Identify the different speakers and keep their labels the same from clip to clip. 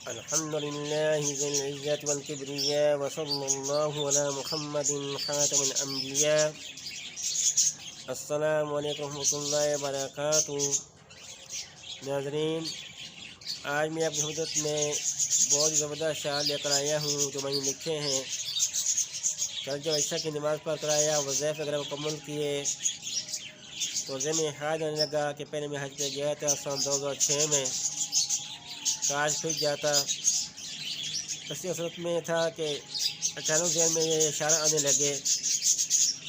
Speaker 1: الحمد لله ذي العزة والكبرياء وصلى الله على محمد خاتم الأنبياء. السلام علیکم ورحمۃ اللہ وبرکاتہ. ناظرین، آج میں آپ کی خدمت میں بہت زبردست شعر لے کر آیا ہوں جو میں نے لکھے ہیں. کل جب عشاء کی نماز پڑھ کر آیا، وظائف وغیرہ مکمل کیے تو ذہن میں خیال آنے لگا کہ پہلے میں حج پہ گیا تھا سن 2006 میں، کاش پھر جاتا. اسی صورت میں تھا کہ اچانک ذہن میں یہ اشارہ آنے لگے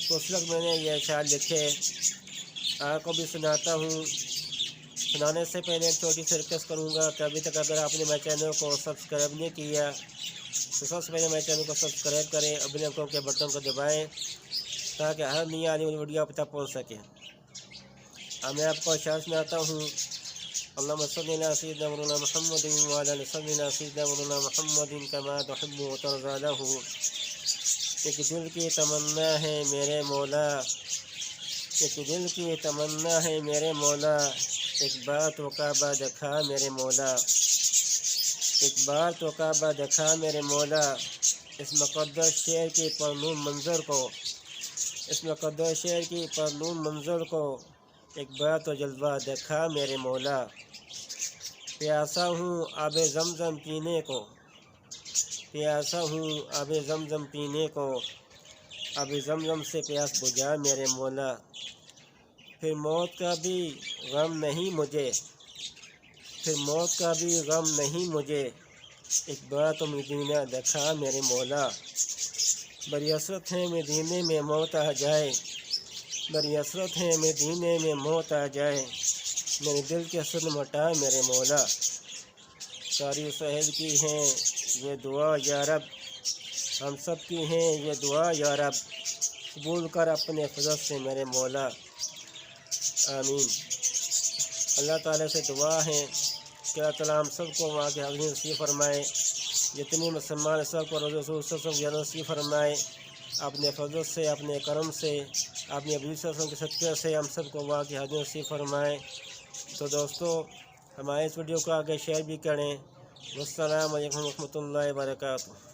Speaker 1: تو اس وقت میں نے یہ اشعار لکھے. آپ کو بھی سناتا ہوں. سنانے سے پہلے ایک چھوٹی سی ریکویسٹ کروں گا کہ ابھی تک اگر آپ نے میرے چینل کو سبسکرائب نہیں کیا تو سب سے پہلے میرے چینل کو سبسکرائب کریں، ابھی آئکن کے بٹن کو دبائیں تاکہ ہر نئی آنے والی ویڈیو آپ تک پہنچ سکے. اب میں آپ کو اشعار سناتا ہوں. اللهم صل على سيدنا مولانا محمد وعلى آل سيدنا مولانا محمد كما تحب وترضى له. ایک دل کی تمنا ہے میرے مولا، ایک دل کی تمنا ہے میرے مولا، ایک بار تو کعبہ دکھا میرے مولا، ایک بار تو کعبہ دکھا میرے مولا. اس مقدس شہر کی پرنور منظر کو، اس مقدس شہر کی پرنور منظر کو ایک بار تو جلوہ دکھا میرے مولا. پیاسا ہوں آب زمزم پینے کو، پیاسا ہوں آب زمزم پینے کو، آب زمزم سے پیاس بجھا میرے مولا. پھر موت کا بھی غم نہیں مجھے، پھر موت کا بھی غم نہیں مجھے، ایک بار تو مدینہ دکھا میرے مولا. بڑی حسرت ہے مدینے میں موت آ جائے، بڑی حسرت ہے مدینے میں موت آ جائے، میرے دل کی حسرت مٹا میرے مولا. قاری صاحب کی ہیں یہ دعا یا رب، ہم سب کی ہیں یہ دعا یا رب، قبول کر اپنے فضل سے میرے مولا. آمین. اللہ تعالیٰ سے دعا ہے کہ اللہ تعالیٰ ہم سب کو وہاں کے حاضرین نصیب فرمائے، جتنی مسلمان سب کو روز رسول صلی اللہ علیہ وسلم نصیب فرمائے. اپنے فضل سے، اپنے کرم سے، اپنے نبی صلی اللہ علیہ وسلم کے صدقے سے ہم سب کو وہاں کی حاضرین نصیب فرمائے. تو دوستو، ہمارے اس ویڈیو کو آگے شیئر بھی کریں. والسلام علیکم ورحمۃ اللہ وبرکاتہ.